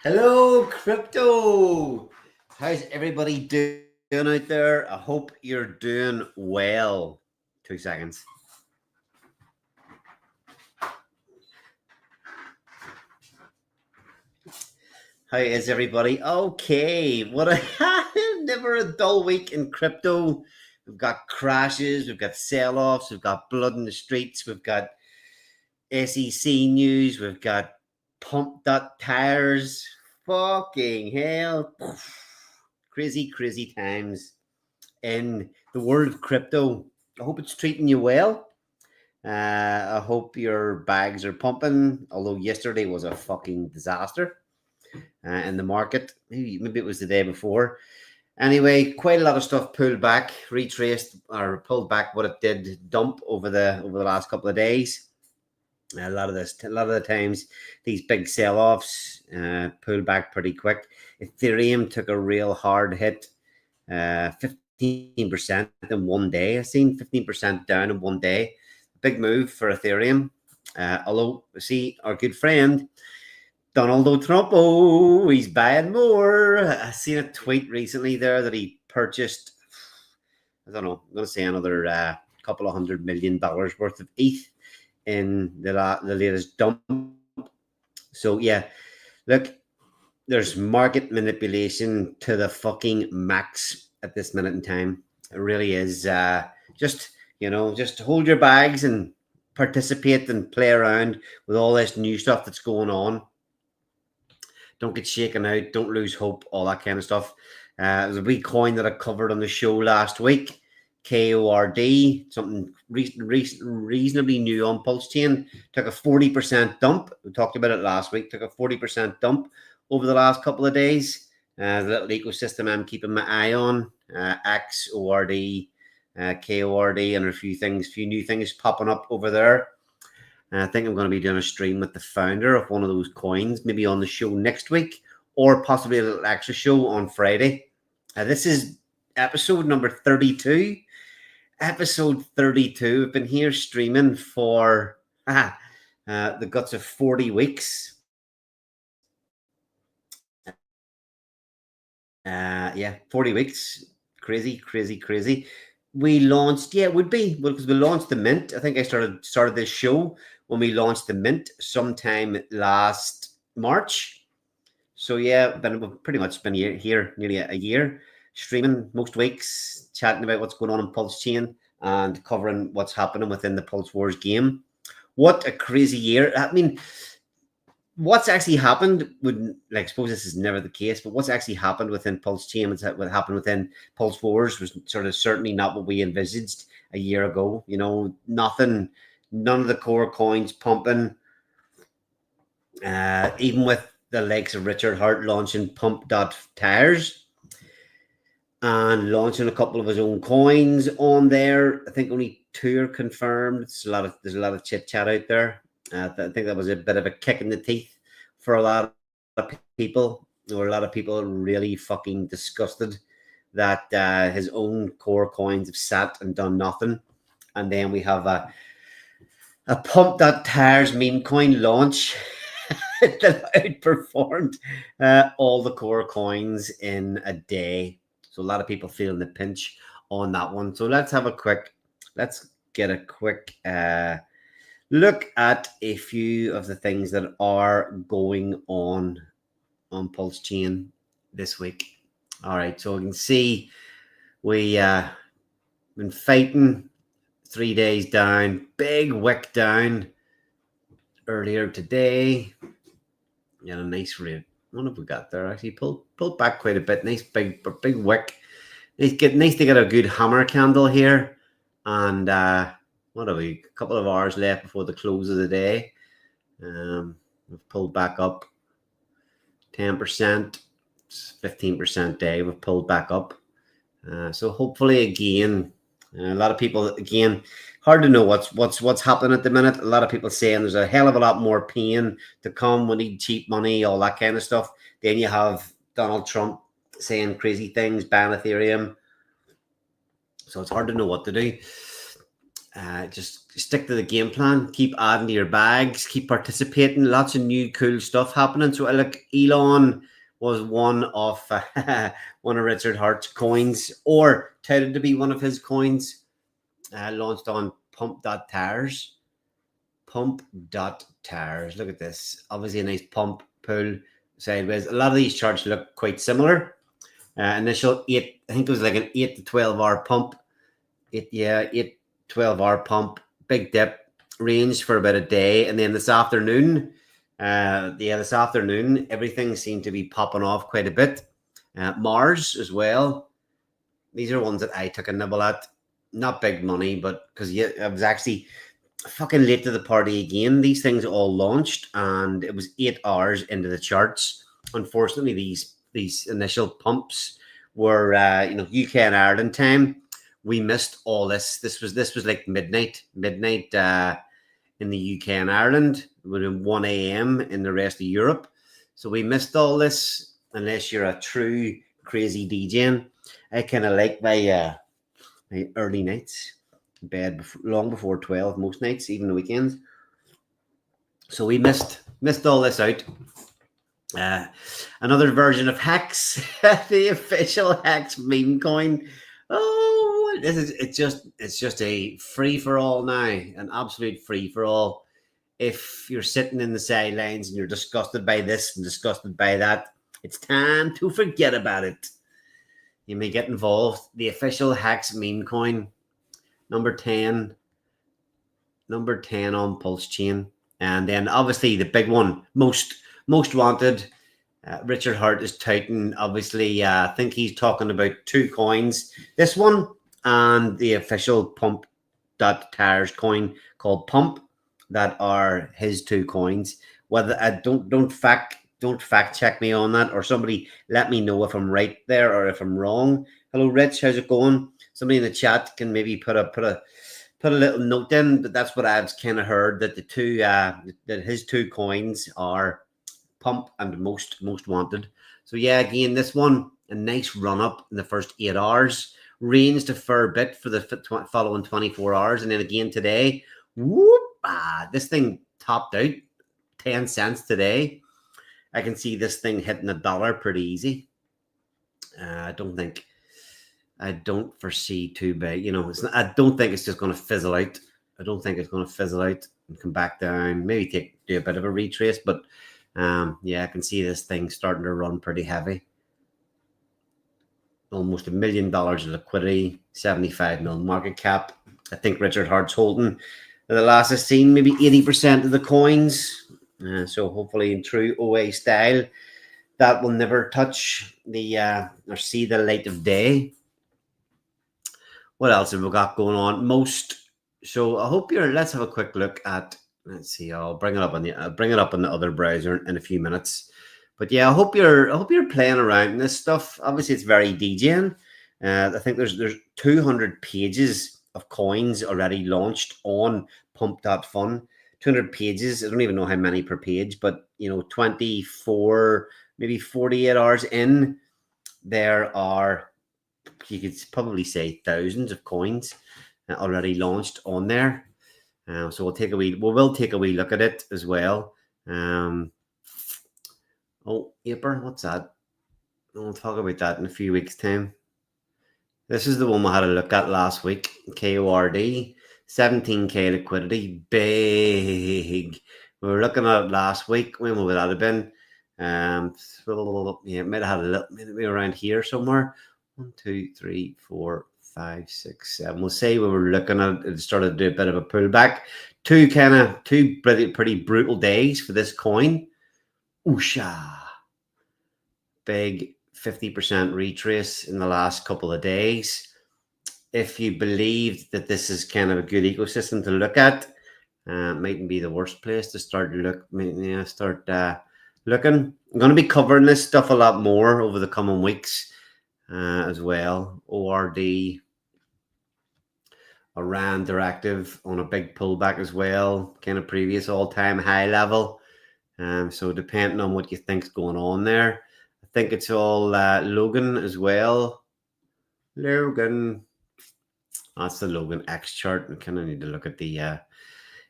Hello, crypto. How's everybody doing out there? I hope you're doing well. 2 seconds. How is everybody? Okay. What a never a dull week in crypto. We've got crashes, we've got sell-offs, we've got blood in the streets, we've got SEC news, we've got pump tires. Fucking hell. Crazy times in the world of crypto. I hope it's treating you well. I hope your bags are pumping, although yesterday was a fucking disaster in the market. Maybe it was the day before. Anyway, quite a lot of stuff pulled back, retraced or pulled back what it did dump over the last couple of days. A lot of the times, these big sell-offs pulled back pretty quick. Ethereum took a real hard hit, 15% in one day. I've seen 15% down in one day. Big move for Ethereum. Although, see, our good friend Donald Trump, he's buying more. I seen a tweet recently there that he purchased, I don't know, I'm going to say another couple of $100 million worth of ETH in the latest dump. So yeah, look, there's market manipulation to the fucking max at this minute in time. It really is. Just hold your bags and participate and play around with all this new stuff that's going on. Don't get shaken out. Don't lose hope. All that kind of stuff. There's a wee coin that I covered on the show last week. KORD, something reasonably new on Pulsechain, took a 40% dump. We talked about it last week. Took a 40% dump over the last couple of days. The little ecosystem I'm keeping my eye on. XORD, KORD, and a few new things popping up over there. I think I'm going to be doing a stream with the founder of one of those coins, maybe on the show next week, or possibly a little extra show on Friday. This is episode number 32. Episode 32. I've been here streaming for the guts of 40 weeks. 40 weeks. Crazy. We launched, it would be, because we launched the Mint. I think I started this show when we launched the Mint sometime last March. So yeah, we've pretty much been here nearly a year, streaming most weeks, chatting about what's going on in Pulsechain and covering what's happening within the Pulse Wars game. What a crazy year. I mean, what's actually happened I suppose this is never the case, but what's actually happened within Pulsechain, what happened within Pulse Wars was sort of certainly not what we envisaged a year ago. None of the core coins pumping, even with the likes of Richard Hart launching pump.tires and launching a couple of his own coins on there. I think only 2 are confirmed. There's a lot of chit chat out there. I think that was a bit of a kick in the teeth for a lot of people. There were a lot of people really fucking disgusted that his own core coins have sat and done nothing. And then we have a pump.tires meme coin launch that outperformed all the core coins in a day. So a lot of people feeling the pinch on that one. So let's get a quick look at a few of the things that are going on Pulsechain this week. All right, so we can see we been fighting 3 days down, big wick down, earlier today. Yeah, a nice rate. What have we got there? Actually, pulled back quite a bit. Nice big wick. Nice to get a good hammer candle here. And what have we? A couple of hours left before the close of the day. We've pulled back up 10%, 15% day. We've pulled back up. So hopefully again, a lot of people again, hard to know what's happening at the minute. A lot of people saying there's a hell of a lot more pain to come. We need cheap money, all that kind of stuff. Then you have Donald Trump saying crazy things, ban Ethereum. So it's hard to know what to do. Just stick to the game plan. Keep adding to your bags. Keep participating. Lots of new cool stuff happening. So look, Elon was one of Richard Hart's coins, or touted to be one of his coins. Launched on pump.tires. Pump.tires. Look at this. Obviously a nice pump pull sideways. A lot of these charts look quite similar. Initial 8, I think it was like an 8 to 12 hour pump. 8 12-hour pump, big dip, range for about a day, and then this afternoon, everything seemed to be popping off quite a bit. Mars as well. These are ones that I took a nibble at. Not big money, but because I was actually fucking late to the party again. These things all launched, and it was 8 hours into the charts. Unfortunately, these initial pumps were UK and Ireland time. We missed all this. This was like midnight in the UK and Ireland, within 1 a.m. in the rest of Europe. So we missed all this, unless you're a true crazy DJ. I kind of like my early nights in bed long before 12 most nights, even the weekends. So we missed all this out. Another version of Hex, the official Hex meme coin. Oh, it's just a free for all now, an absolute free for all. If you're sitting in the sidelines and you're disgusted by this and disgusted by that, it's time to forget about it. You may get involved. The official Hex meme coin, number 10 on Pulsechain, and then obviously the big one, most wanted. Richard Hart is touting, obviously, I think he's talking about 2 coins. This one and the official pump.tires coin called Pump, that are his 2 coins. Whether don't fact check me on that, or somebody let me know if I'm right there or if I'm wrong. Hello, Rich, how's it going? Somebody in the chat can maybe put a little note in, but that's what I've kind of heard, that the two that his 2 coins are Pump and most wanted. So yeah, again, this one, a nice run up in the first 8 hours, ranged a fair bit for the following 24 hours, and then again today, this thing topped out 10 cents today. I can see this thing hitting $1 pretty easy. I don't foresee too big. I don't think it's just going to fizzle out. I don't think it's going to fizzle out and come back down. Maybe do a bit of a retrace, but yeah, I can see this thing starting to run pretty heavy. Almost $1 million of liquidity, 75 million market cap. I think Richard Hart's holding, the last I've seen, maybe 80% of the coins. So hopefully, in true OA style, that will never touch the or see the light of day. What else have we got going on? So I hope let's have a quick look at. Let's see. I'll bring it up on the other browser in a few minutes. But yeah, I hope you're playing around in this stuff. Obviously, it's very DJing. I think there's 200 pages of coins already launched on Pump.fun. 200 pages. I don't even know how many per page, but 24, maybe 48 hours in, there are, you could probably say, thousands of coins already launched on there. So we'll take a wee look at it as well. Aper, what's that? We'll talk about that in a few weeks' time. This is the one we had a look at last week. KORD, 17k liquidity, big. We were looking at it last week. When would that have been? Yeah, it might have had a little, maybe around here somewhere. 1, 2, 3, 4, 5, 6, 7. We'll say we were looking at it started to do a bit of a pullback two pretty brutal days for this coin. Oosha. Big 50% retrace in the last couple of days. If you believe that this is kind of a good ecosystem to look at, mightn't be the worst place to start looking. I'm going to be covering this stuff a lot more over the coming weeks as well. ORD, Iran Directive on a big pullback as well, kind of previous all-time high level. So depending on what you think's going on there, I think it's all Logan as well. Logan. That's the Logan X chart. We kind of need to look at the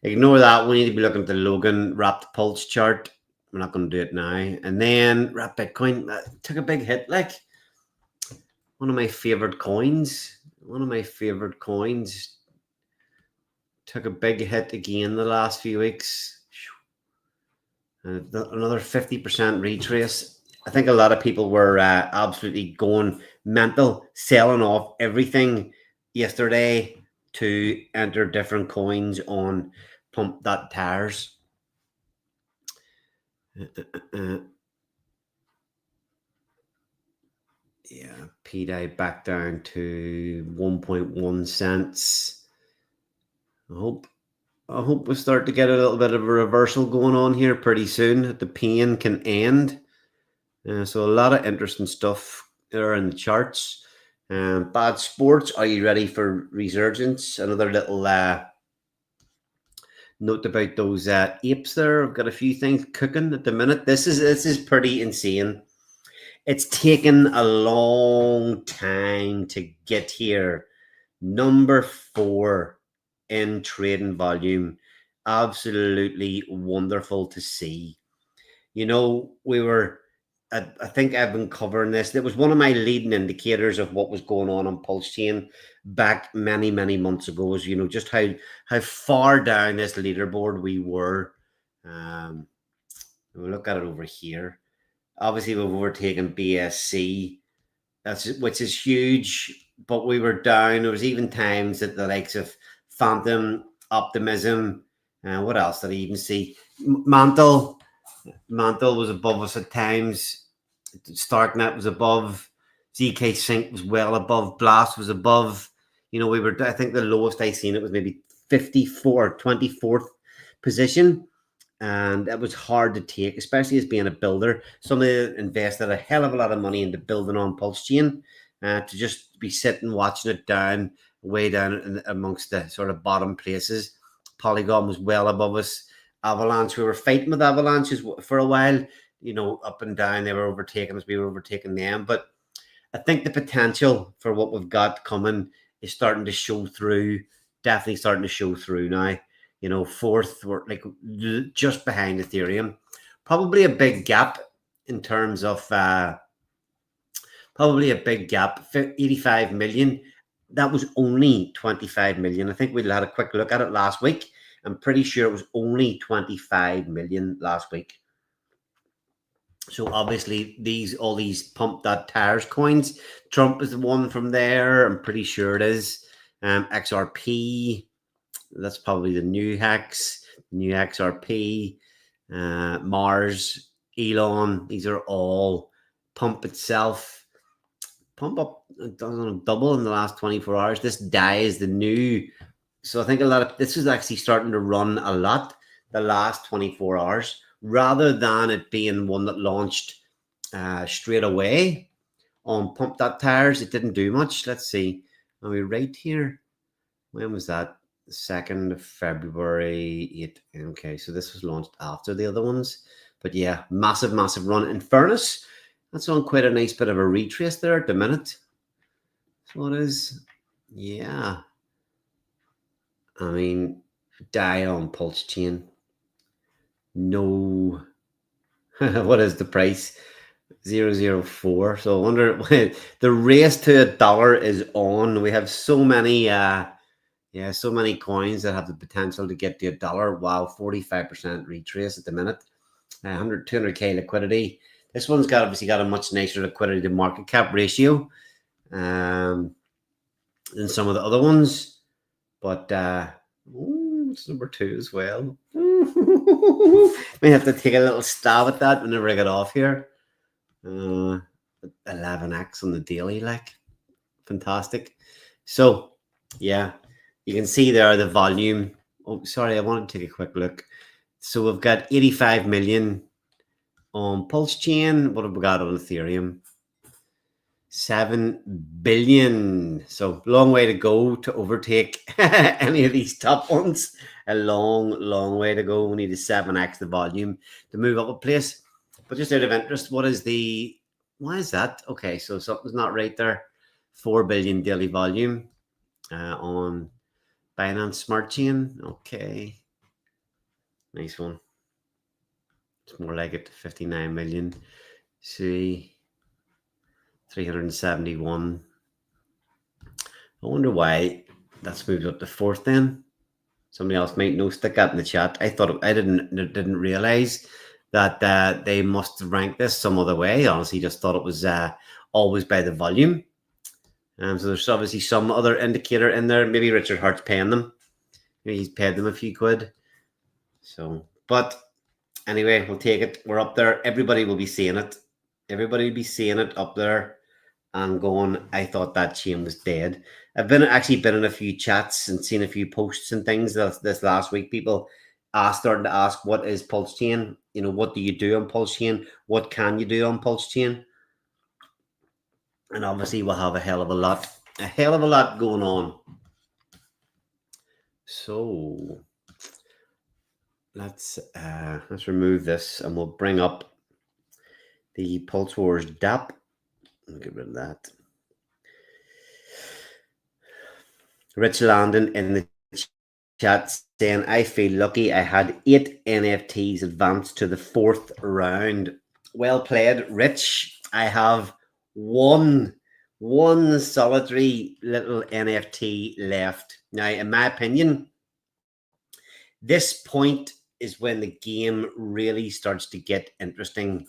ignore that. We need to be looking at the Logan wrapped pulse chart. We're not going to do it now. And then wrap Bitcoin took a big hit. Like one of my favorite coins. Took a big hit again the last few weeks. Another 50% retrace. I think a lot of people were absolutely going mental, selling off everything yesterday to enter different coins on pump.tires. Yeah, PDI back down to 1.1 cents. I hope we start to get a little bit of a reversal going on here pretty soon. The pain can end. So a lot of interesting stuff there in the charts. Bad sports. Are you ready for resurgence? Another little note about those apes there. I've got a few things cooking at the minute. This is pretty insane. It's taken a long time to get here. Number 4 in trading volume. Absolutely wonderful to see. You know, I think I've been covering this. It was one of my leading indicators of what was going on Pulsechain back many, many months ago. Was, you know, just how far down this leaderboard we were. We'll look at it over here. Obviously, we've overtaken BSC, which is huge, but we were down. There was even times that the likes of Phantom, Optimism, what else did I even see? Mantle was above us at times. Starknet was above. ZK Sync was well above. Blast was above. You know, I think the lowest I seen it was maybe 24th position. And it was hard to take, especially as being a builder. Somebody invested a hell of a lot of money into building on Pulsechain, to just be sitting watching it down, way down amongst the sort of bottom places. Polygon was well above us. Avalanche, we were fighting with Avalanches for a while, you know, up and down. They were overtaking us, we were overtaking them. But I think the potential for what we've got coming is starting to show through, definitely starting to show through now. You know, 4th, we're like just behind Ethereum. Probably a big gap in terms of, probably a big gap, 85 million. That was only 25 million. I think we had a quick look at it last week. I'm pretty sure it was only 25 million last week. So obviously all these pump.tires coins, Trump is the one from there. I'm pretty sure it is. XRP, that's probably the new XRP, Mars, Elon. These are all pump itself. Pump up, it doesn't double in the last 24 hours. This DAI is the new. So I think this is actually starting to run a lot the last 24 hours, rather than it being one that launched straight away on pump.tires. It didn't do much. Let's see. Are we right here? When was that? 2nd of February 8. Okay, so this was launched after the other ones. But yeah, massive run. In fairness, that's on quite a nice bit of a retrace there at the minute. So it is. Yeah. I mean, DAI on Pulsechain. No. What is the price? 0.004. So I wonder, the race to $1 is on. We have so many so many coins that have the potential to get to $1. Wow, 45% retrace at the minute. 200K liquidity. This one's obviously got a much nicer liquidity to market cap ratio than some of the other ones. But It's number 2 as well. We have to take a little stab at that whenever I get off here. 11x on the daily, like fantastic. So yeah, you can see there the volume. Oh, sorry, I wanted to take a quick look. So we've got 85 million on Pulsechain. What have we got on Ethereum? 7 billion. So long way to go to overtake any of these top ones. A long way to go. We need a 7x the volume to move up a place. But just out of interest, why is that? Okay, so something's not right there. 4 billion daily volume on Binance Smart Chain. Okay. Nice one. It's more like it, 59 million. See, 371. I wonder why that's moved up to 4th then. Somebody else might know. Stick that in the chat. I didn't realize that they must rank this some other way. Honestly, just thought it was always by the volume. So there's obviously some other indicator in there. Maybe Richard Hart's paying them. Maybe he's paid them a few quid. So, but anyway, we'll take it. We're up there. Everybody will be seeing it. Everybody will be seeing it up there and going, I thought that chain was dead. I've actually been in a few chats and seen a few posts and things this last week. People are starting to ask, what is Pulsechain? You know, what do you do on Pulsechain? What can you do on Pulsechain? And obviously we'll have a hell of a lot going on. So let's remove this and we'll bring up the Pulse Wars DApp. I'll get rid of that. Rich Landon in the chat saying, I feel lucky I had 8 NFTs advanced to the 4th round. Well played, Rich. I have one solitary little NFT left. Now, in my opinion, this point is when the game really starts to get interesting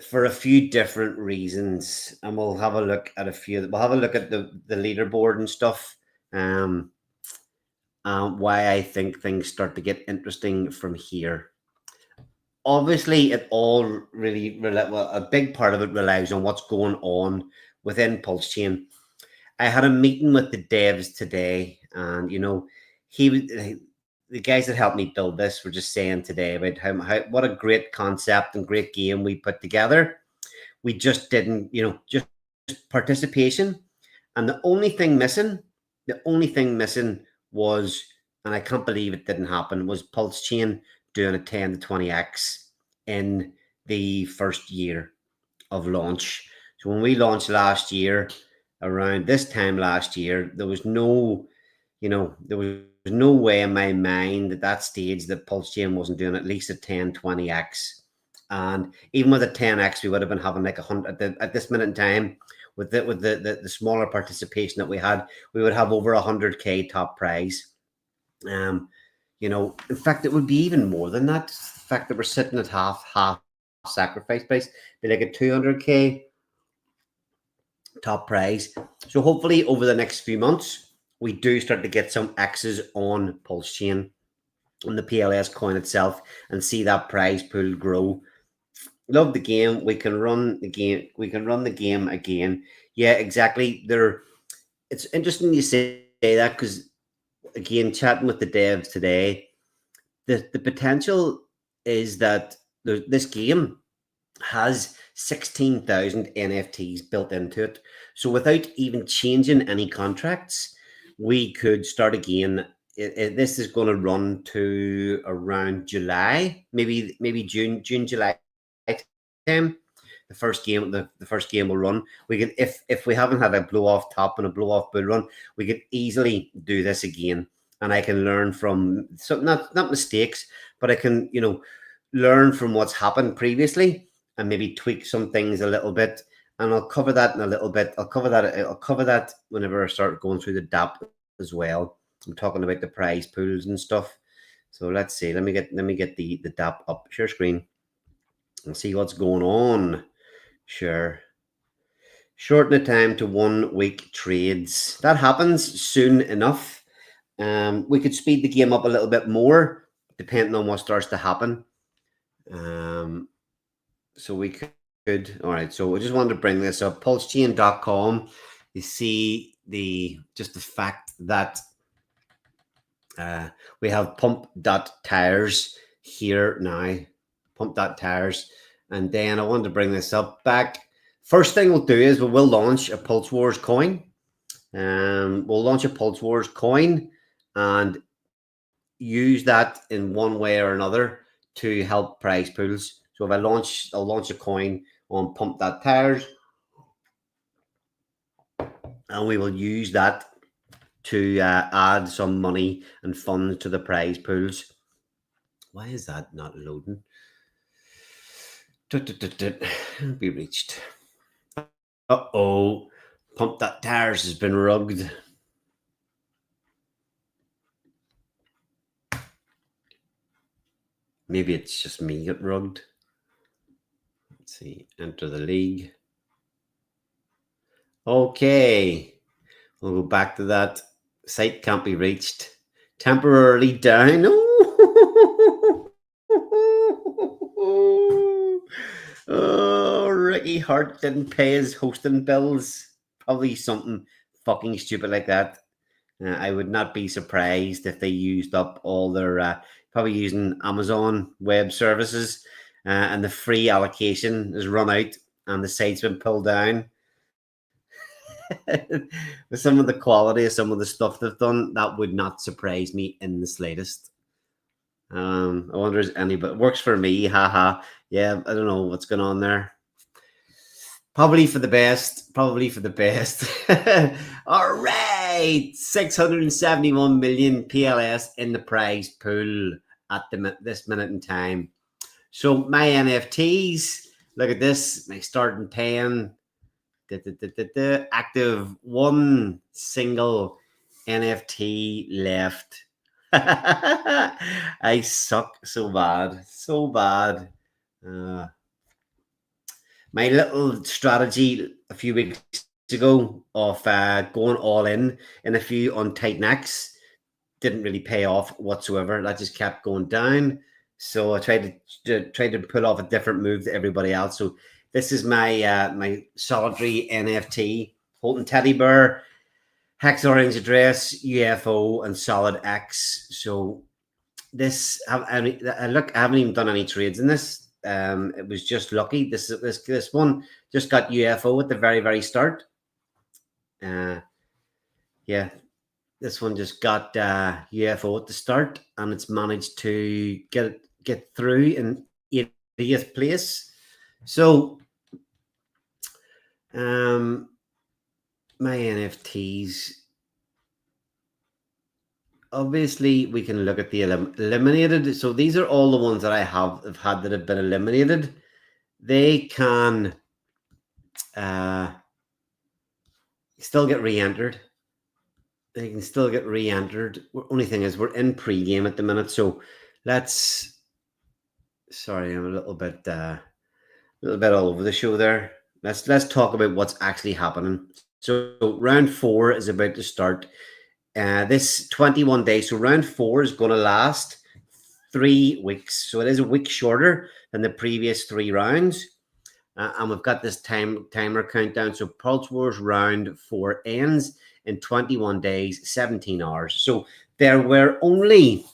for a few different reasons, and we'll have a look at a few. We'll have a look at the leaderboard and stuff. Why I think things start to get interesting from here. Obviously, it all really a big part of it relies on what's going on within Pulsechain. I had a meeting with the devs today, and you know, the guys that helped me build this were just saying today about how what a great concept and great game we put together. We just didn't, you know, just participation. And the only thing missing was, and I can't believe it didn't happen, was Pulsechain doing a 10 to 20x in the first year of launch. So when we launched last year, around this time last year, there was no, you know, there was no way in my mind at that stage that Pulsechain wasn't doing at least a 10, 20x. And even with a 10x, we would have been having like 100 at this minute in time. With the smaller participation that we had, we would have over 100k top prize. You know, in fact, it would be even more than that. The fact that we're sitting at half sacrifice price, be like a 200k top prize. So hopefully over the next few months, we do start to get some X's on Pulsechain, on the PLS coin itself, and see that prize pool grow. Love the game. We can run the game. We can run the game again. Yeah, exactly. It's interesting you say that, because again, chatting with the devs today, the potential is that this game has 16,000 NFTs built into it. So without even changing any contracts, we could start again. This is going to run to around July, maybe June, July time. The first game will run. We could, if we haven't had a blow off top and a blow off bull run, we could easily do this again. And I can learn from some not mistakes, but I can, you know, learn from what's happened previously and maybe tweak some things a little bit. And I'll cover that in a little bit. I'll cover that whenever I start going through the DApp as well. I'm talking about the prize pools and stuff. So let's see. Let me get the DApp up. Share screen and see what's going on. Sure. Shorten the time to 1 week trades. That happens soon enough. We could speed the game up a little bit more, depending on what starts to happen. So we could, all right. So I just wanted to bring this up. Pulsechain.com. You see just the fact that we have pump.tires here now. Pump.tires. And then I wanted to bring this up back. First thing we'll do is we will launch a Pulse Wars coin. We'll launch a Pulse Wars coin and use that in one way or another to help prize pools. So if I'll launch a coin on Pump.tires, and we will use that to add some money and funds to the prize pools. Why is that not loading? Be reached. Uh-oh. Pump.tires has been rugged. Maybe it's just me get rugged. Let's see. Enter the league. Okay. We'll go back to that. Site can't be reached. Temporarily down. Oh, Ricky Hart didn't pay his hosting bills. Probably something fucking stupid like that. I would not be surprised if they used up all their, probably using Amazon Web Services, and the free allocation is run out and the site's been pulled down. With some of the quality of some of the stuff they've done, that would not surprise me in the slightest. I wonder if anybody works for me. Haha. Yeah, I don't know what's going on there. Probably for the best. Probably for the best. All right, 671 million PLS in the prize pool at this minute in time. So my NFTs. Look at this. My starting 10. Active, one single NFT left. I suck so bad. So bad. My little strategy a few weeks ago of going all in a few on tight necks didn't really pay off whatsoever. That just kept going down. So I tried to pull off a different move to everybody else. So this is my my solitary NFT holding teddy bear, hex orange address, UFO, and solid X. So this look, I haven't even done any trades in this. It was just lucky. This one just got UFO at the very start. Yeah, this one just got UFO at the start, and it's managed to get through in 80th place. So my NFTs, obviously we can look at the eliminated. So these are all the ones that I have had that have been eliminated. They can still get re-entered. They can still get re-entered. Only thing is we're in pre-game at the minute, so let's. Sorry, I'm a little bit all over the show there. Let's talk about what's actually happening. So round 4 is about to start. This 21 days. So round 4 is going to last 3 weeks. So it is a week shorter than the previous 3 rounds. And we've got this timer countdown. So Pulse Wars round 4 ends in 21 days, 17 hours. So there were only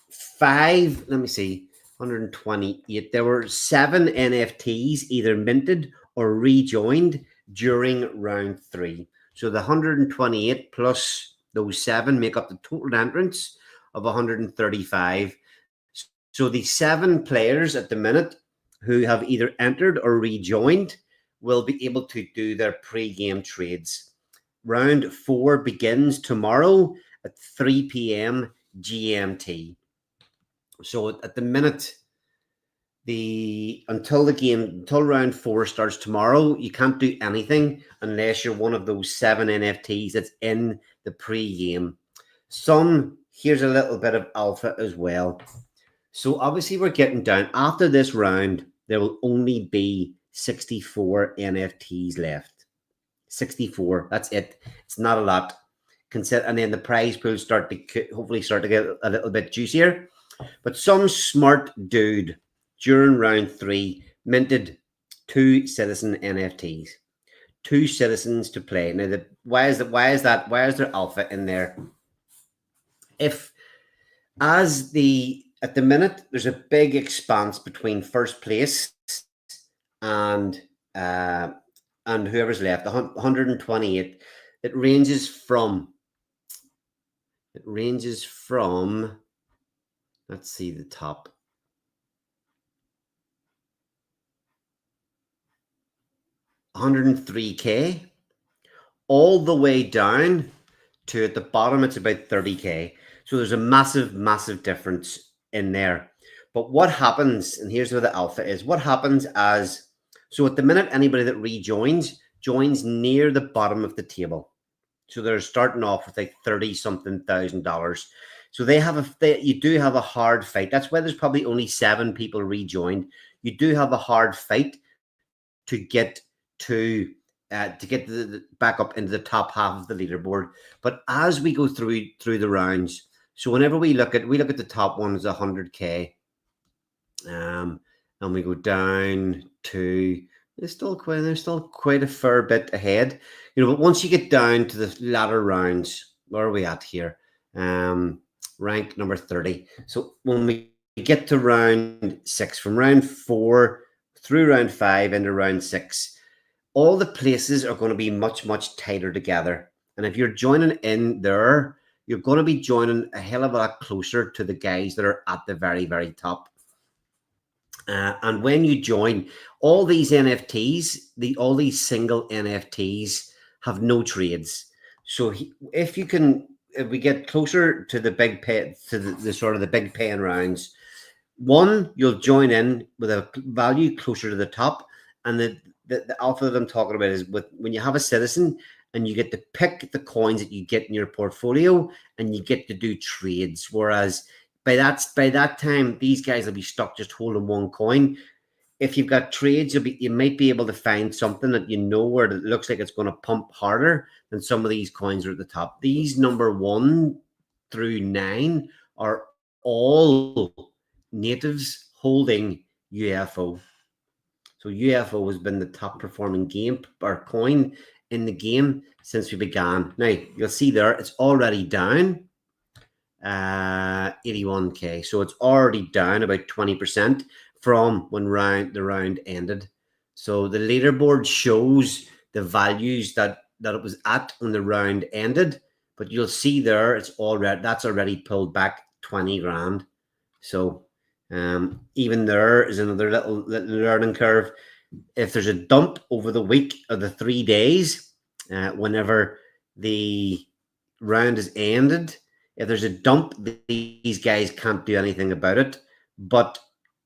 5, let me see, 128. There were 7 NFTs either minted or rejoined during round 3. So the 128 plus those 7 make up the total entrance of 135. So the 7 players at the minute who have either entered or rejoined will be able to do their pre-game trades. Round 4 begins tomorrow at 3 p.m. GMT. So at the minute, until round 4 starts tomorrow, you can't do anything unless you're one of those 7 NFTs that's in the pre-game. Here's a little bit of alpha as well. So obviously we're getting down. After this round, there will only be 64 NFTs left. 64, that's it. It's not a lot. consider, and then the prize pools hopefully start to get a little bit juicier. But some smart dude during round 3 minted 2 citizen NFTs, 2 citizens to play. Now, why is there alpha in there? If at the minute there's a big expanse between first place and whoever's left, 128. It ranges from, let's see the top, 103k, all the way down to at the bottom, it's about 30k. So there's a massive difference in there. But what happens, and here's where the alpha is, what happens so at the minute, anybody that rejoins, joins near the bottom of the table. So they're starting off with like $30-something thousand. So you do have a hard fight. That's why there's probably only 7 people rejoined. You do have a hard fight to get back up into the top half of the leaderboard. But as we go through the rounds, so whenever we look at the top one is 100k, and we go down to, there's still quite a fair bit ahead, but once you get down to the latter rounds, where are we at here? Rank number 30. So when we get to round 6, from round 4 through round 5 into round 6, all the places are going to be much tighter together. And if you're joining in there, you're going to be joining a hell of a lot closer to the guys that are at the very top. And when you join, all these NFTs, all these single NFTs have no trades. So if we get closer to the big pay, to the sort of the big paying rounds, one, you'll join in with a value closer to the top, and the alpha that I'm talking about is when you have a citizen and you get to pick the coins that you get in your portfolio and you get to do trades. Whereas by that time, these guys will be stuck just holding one coin. If you've got trades, you might be able to find something that where it looks like it's going to pump harder than some of these coins are at the top. These number 1 through 9 are all natives holding UFO. So UFO has been the top performing game or coin in the game since we began. Now you'll see there it's already down 81k. So it's already down about 20% from when the round ended. So the leaderboard shows the values that it was at when the round ended, but you'll see there that's already pulled back 20 grand. So even there is another little learning curve. If there's a dump over the week or the 3 days, whenever the round is ended, if there's a dump, these guys can't do anything about it. But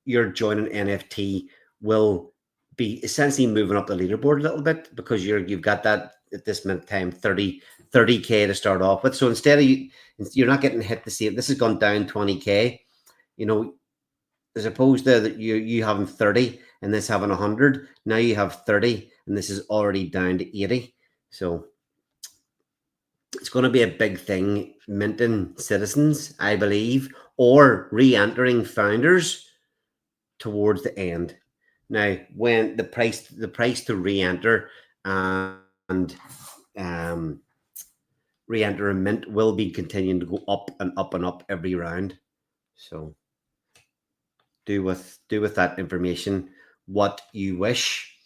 your joining NFT will be essentially moving up the leaderboard a little bit, because you've got that at this minute time 30k to start off with. So instead of you're not getting hit the same. This has gone down 20k. As opposed to that you having 30 and this having 100, now you have 30 and this is already down to 80. So it's going to be a big thing, minting citizens, I believe, or re-entering founders towards the end. Now, when the price to re-enter and re-enter a mint will be continuing to go up and up and up every round. So do with that information what you wish.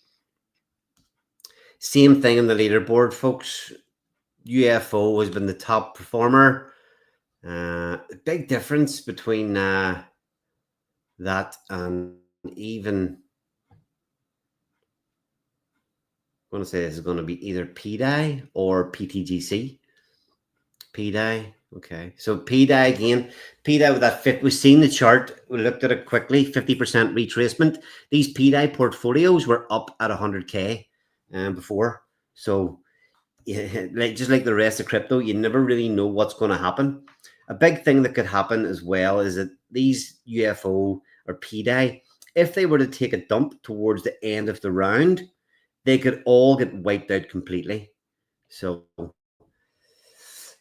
Same thing in the leaderboard, folks. UFO has been the top performer. Big difference between that and even, I'm going to say this is going to be either PDAI or PTGC. PDAI. Okay, so PDAI again. PDAI with that fit. We've seen the chart. We looked at it quickly. 50% retracement. These PDAI portfolios were up at 100k before. So just like the rest of crypto, you never really know what's going to happen. A big thing that could happen as well is that these UFO or PDAI, if they were to take a dump towards the end of the round, they could all get wiped out completely. So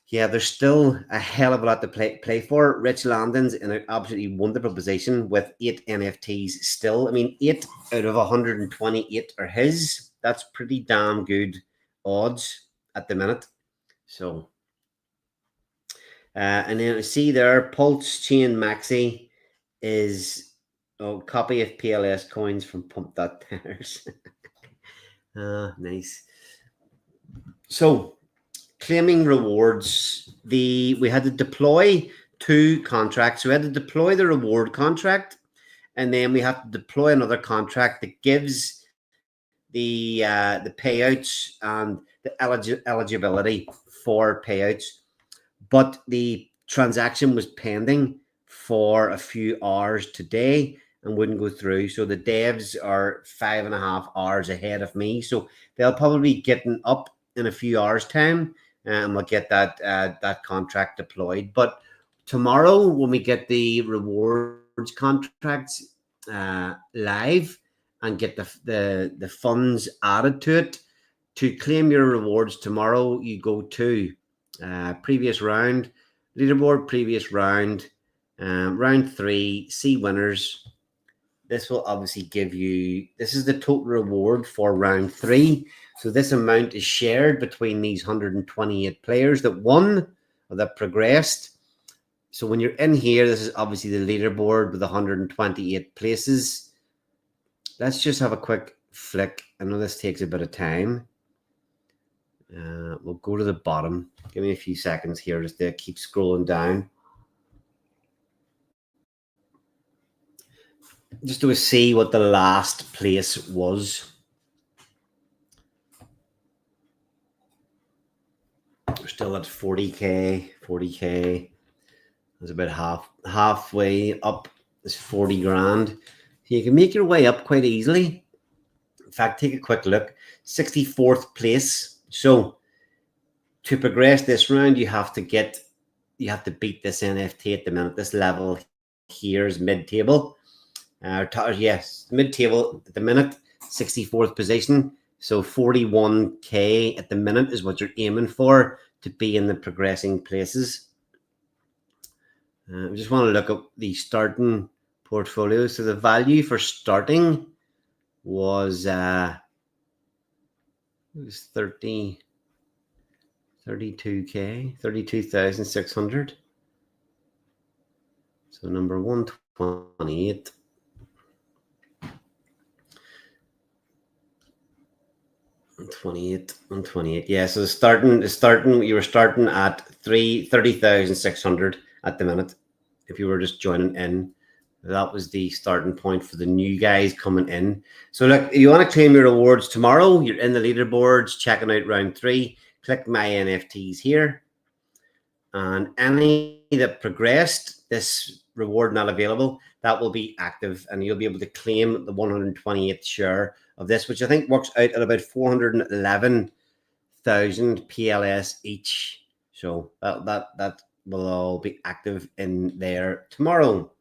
Yeah, there's still a hell of a lot to play for. Rich Landon's in an absolutely wonderful position with 8 NFTs still. I mean, 8 out of 128 are his. That's pretty damn good odds at the minute. So, and then I see there, Pulsechain Maxi is copy of PLS coins from Pump.Tenors. Nice. So, claiming rewards, we had to deploy 2 contracts. We had to deploy the reward contract, and then we have to deploy another contract that gives the payouts and the eligibility for payouts. But the transaction was pending for a few hours today and wouldn't go through. So the devs are 5.5 hours ahead of me. So they'll probably be getting up in a few hours' time, and we'll get that contract deployed. But tomorrow, when we get the rewards contracts live and get the funds added to it, to claim your rewards tomorrow, you go to previous round, leaderboard, previous round, round 3, see winners. This will obviously give you, this is the total reward for round 3. So this amount is shared between these 128 players that won or that progressed. So when you're in here, this is obviously the leaderboard with 128 places. Let's just have a quick flick. I know this takes a bit of time. We'll go to the bottom. Give me a few seconds here just to keep scrolling down. Just to see what the last place was. We're still at 40k. 40k. It's about halfway up. It's 40 grand. So you can make your way up quite easily. In fact, take a quick look. 64th place. So to progress this round, you have to beat this NFT at the minute. This level here is mid-table. Yes, mid-table at the minute, 64th position. So 41k at the minute is what you're aiming for to be in the progressing places. I just want to look up the starting portfolio. So the value for starting was 32k, 32,600. So number 128. On 28. Yeah, so the starting you were starting at 30,600 at the minute. If you were just joining in, that was the starting point for the new guys coming in. So look, if you want to claim your rewards tomorrow, you're in the leaderboards, checking out round 3, click my NFTs here. And any that progressed, this reward not available, that will be active, and you'll be able to claim the 128th share of this, which I think works out at about 411,000 PLS each. So that will all be active in there tomorrow.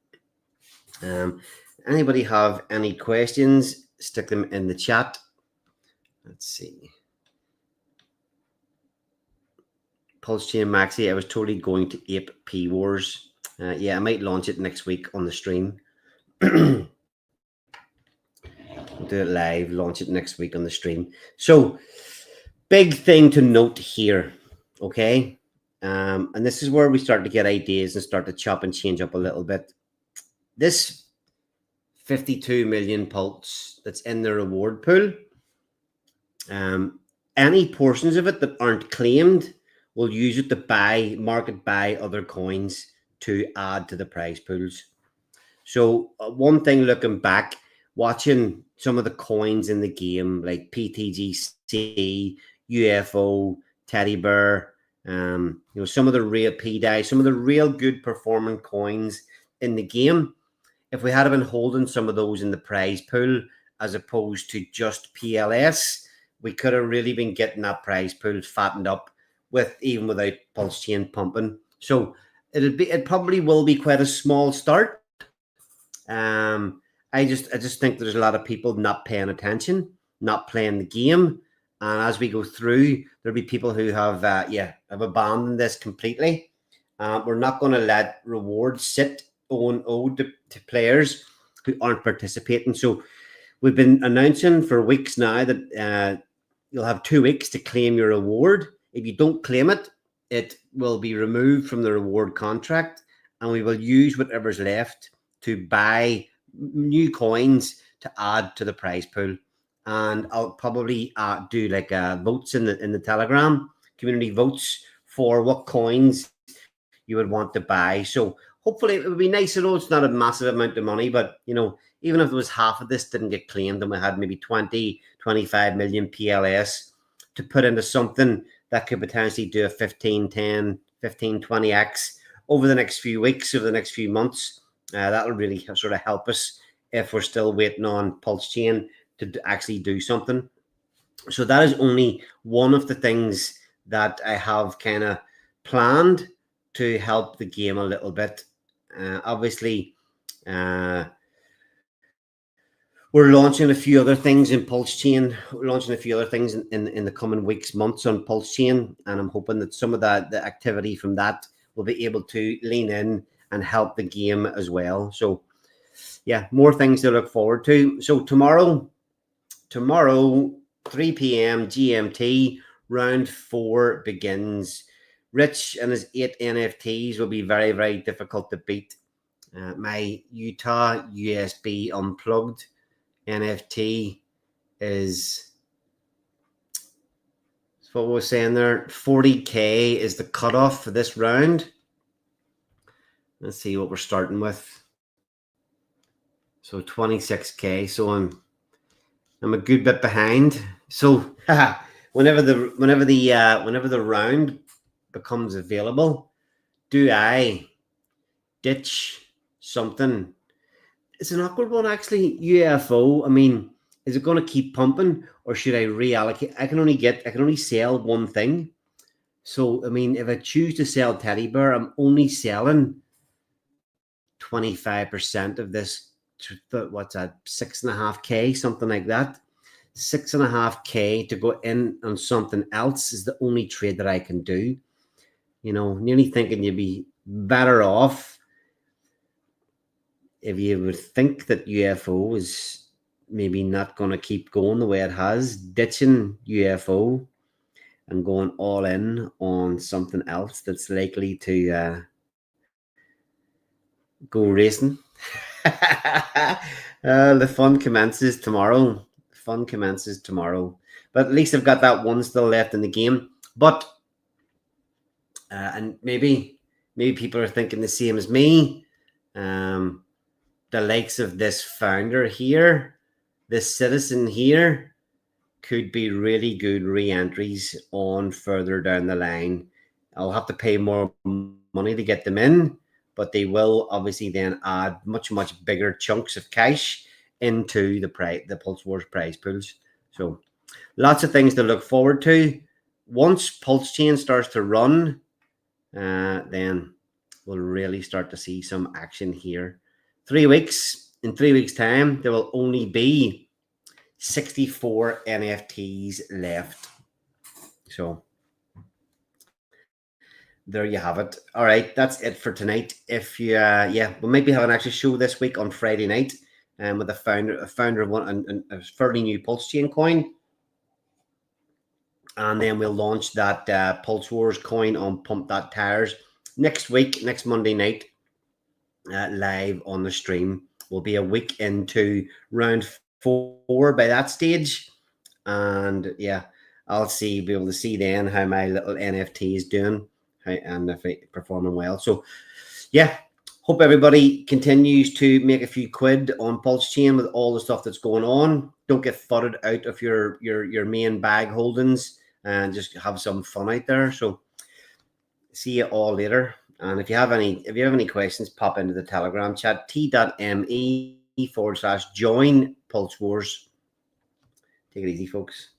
Anybody have any questions? Stick them in the chat. Let's see. Pulsechain Maxi, I was totally going to ape P Wars. Yeah, I might launch it next week on the stream. We'll do it live, launch it next week on the stream. So, big thing to note here, okay? And this is where we start to get ideas and start to chop and change up a little bit. This 52 million pulse that's in the reward pool, any portions of it that aren't claimed, we'll use it to market buy other coins to add to the prize pools. So one thing looking back, watching some of the coins in the game like PTGC, UFO, Teddy Bear, some of the real P-Dye, some of the real good performing coins in the game. If we had been holding some of those in the prize pool as opposed to just PLS, we could have really been getting that prize pool fattened up even without Pulsechain pumping. So it probably will be quite a small start. I just think there's a lot of people not paying attention, not playing the game, And as we go through, there'll be people who have abandoned this completely. We're not going to let rewards sit owed to players who aren't participating. So we've been announcing for weeks now that you'll have 2 weeks to claim your reward. If you don't claim it, it will be removed from the reward contract, and we will use whatever's left to buy new coins to add to the prize pool. And I'll probably do like votes in the Telegram community, votes for what coins you would want to buy. So hopefully it would be nice. I know it's not a massive amount of money, but even if there was half of this didn't get claimed and we had maybe 20, 25 million PLS to put into something that could potentially do a 15, 10, 15, 20x over the next few weeks, over the next few months, that'll really sort of help us if we're still waiting on Pulsechain to actually do something. So that is only one of the things that I have kind of planned to help the game a little bit. Obviously, we're launching a few other things in Pulsechain. We're launching a few other things in the coming weeks, months on Pulsechain, and I'm hoping that some of the activity from that will be able to lean in and help the game as well. So, yeah, more things to look forward to. So tomorrow, 3 p.m. GMT, round 4 begins. Rich and his 8 NFTs will be very, very difficult to beat. My Utah USB Unplugged NFT is what we were saying there. 40K is the cutoff for this round. Let's see what we're starting with. So 26K. So I'm a good bit behind. So whenever the round becomes available, do I ditch something? It's an awkward one, actually. UFO. I mean, is it going to keep pumping, or should I reallocate? I can only sell one thing. So I mean, if I choose to sell teddy bear, I'm only selling 25% of this. What's that? 6.5K, something like that. 6.5K to go in on something else is the only trade that I can do. Nearly thinking you'd be better off if you would think that UFO is maybe not going to keep going the way it has, ditching UFO and going all in on something else that's likely to go racing. The fun commences tomorrow. But at least I've got that one still left in the game. But and maybe people are thinking the same as me. The likes of this founder here, this citizen here, could be really good re-entries on further down the line. I'll have to pay more money to get them in, but they will obviously then add much bigger chunks of cash into the Pulse Wars prize pools. So lots of things to look forward to. Once Pulsechain starts to run, then we'll really start to see some action here. 3 weeks. In 3 weeks' time, there will only be 64 NFTs left. So there you have it. All right, that's it for tonight. If you, we might be having an actual show this week on Friday night, with a founder of one, a fairly new Pulsechain coin, and then we'll launch that Pulse Wars coin on Pump.Tires next week, next Monday night, live on the stream. We'll be a week into round 4 by that stage, and I'll be able to see then how my little NFT is doing, and if it's performing well. So hope everybody continues to make a few quid on Pulsechain with all the stuff that's going on. Don't get fudded out of your main bag holdings, and just have some fun out there. So see you all later. And if you have any questions, pop into the Telegram chat, t.me/join Pulse Wars. Take it easy, folks.